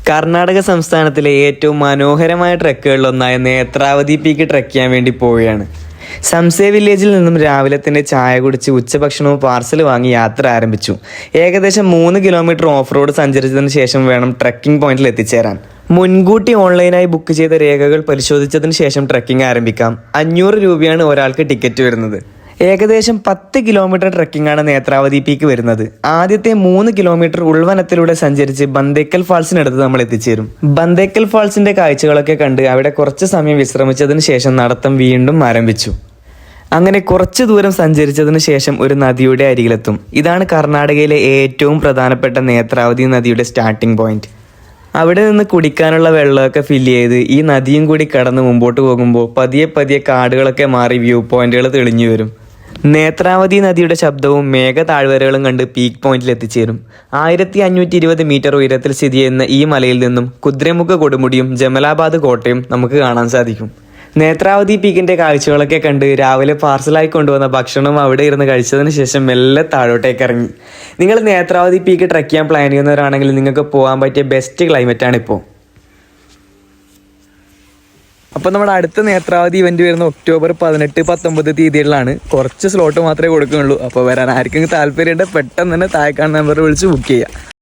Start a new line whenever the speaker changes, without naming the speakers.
കർണാടക സംസ്ഥാനത്തിലെ ഏറ്റവും മനോഹരമായ ട്രെക്കുകളിലൊന്നായ നേത്രാവതി പീക്ക് ട്രെക്ക് ചെയ്യാൻ വേണ്ടി പോവുകയാണ്. സംസേ വില്ലേജിൽ നിന്നും രാവിലെ തന്നെ ചായ കുടിച്ച് ഉച്ചഭക്ഷണവും പാർസൽ വാങ്ങി യാത്ര ആരംഭിച്ചു. ഏകദേശം 3 കിലോമീറ്റർ ഓഫ് റോഡ് സഞ്ചരിച്ചതിന് ശേഷം വേണം ട്രെക്കിംഗ് പോയിന്റിൽ എത്തിച്ചേരാൻ. മുൻകൂട്ടി ഓൺലൈനായി ബുക്ക് ചെയ്ത രേഖകൾ പരിശോധിച്ചതിന് ശേഷം ട്രെക്കിംഗ് ആരംഭിക്കാം. 500 രൂപയാണ് ഒരാൾക്ക് ടിക്കറ്റ് വരുന്നത്. ഏകദേശം 10 കിലോമീറ്റർ ട്രെക്കിംഗാണ് നേത്രാവതി പീക്ക് വരുന്നത്. ആദ്യത്തെ 3 കിലോമീറ്റർ ഉൾവനത്തിലൂടെ സഞ്ചരിച്ച് ബന്ദേക്കൽ ഫാൾസിനടുത്ത് നമ്മൾ എത്തിച്ചേരും. ബന്ദേക്കൽ ഫാൾസിന്റെ കാഴ്ചകളൊക്കെ കണ്ട് അവിടെ കുറച്ച് സമയം വിശ്രമിച്ചതിന് ശേഷം നടത്തം വീണ്ടും ആരംഭിച്ചു. അങ്ങനെ കുറച്ച് ദൂരം സഞ്ചരിച്ചതിന് ശേഷം ഒരു നദിയുടെ അരികിലെത്തും. ഇതാണ് കർണാടകയിലെ ഏറ്റവും പ്രധാനപ്പെട്ട നേത്രാവതി നദിയുടെ സ്റ്റാർട്ടിംഗ് പോയിന്റ്. അവിടെ നിന്ന് കുടിക്കാനുള്ള വെള്ളമൊക്കെ ഫില്ല് ചെയ്ത് ഈ നദിയും കൂടി കടന്ന് മുമ്പോട്ട് പോകുമ്പോൾ പതിയെ പതിയെ കാടുകളൊക്കെ മാറി വ്യൂ പോയിന്റുകൾ തെളിഞ്ഞു വരും. നേത്രാവതി നദിയുടെ ശബ്ദവും മേഘ താഴ്വരകളും കണ്ട് പീക്ക് പോയിന്റിൽ എത്തിച്ചേരും. 1520 മീറ്റർ ഉയരത്തിൽ സ്ഥിതി ചെയ്യുന്ന ഈ മലയിൽ നിന്നും കുദ്രമുഖ കൊടുമുടിയും ജമലാബാദ് കോട്ടയും നമുക്ക് കാണാൻ സാധിക്കും. നേത്രാവതി പീക്കിന്റെ കാഴ്ചകളൊക്കെ കണ്ട് രാവിലെ പാർസലായി കൊണ്ടുവന്ന ഭക്ഷണം അവിടെ ഇരുന്ന് കഴിച്ചതിന് ശേഷം മെല്ലെ താഴോട്ടേക്ക് ഇറങ്ങി. നിങ്ങൾ നേത്രാവതി പീക്ക് ട്രെക്ക് ചെയ്യാൻ പ്ലാൻ ചെയ്യുന്നവരാണെങ്കിൽ നിങ്ങൾക്ക് പോകാൻ പറ്റിയ ബെസ്റ്റ് ക്ലൈമറ്റാണ് ഇപ്പോൾ. അപ്പോൾ നമ്മുടെ അടുത്ത നേത്രാവതി ഇവന്റ് വരുന്ന ഒക്ടോബർ 18-19 തീയതികളിലാണ്. കുറച്ച് സ്ലോട്ട് മാത്രമേ കൊടുക്കുന്നുള്ളൂ. അപ്പോൾ വരാൻ ആർക്കെങ്കിലും താല്പര്യമുണ്ട് പെട്ടെന്ന് തന്നെ താഴെ കാണുന്ന നമ്പറിൽ വിളിച്ച് ബുക്ക് ചെയ്യുക.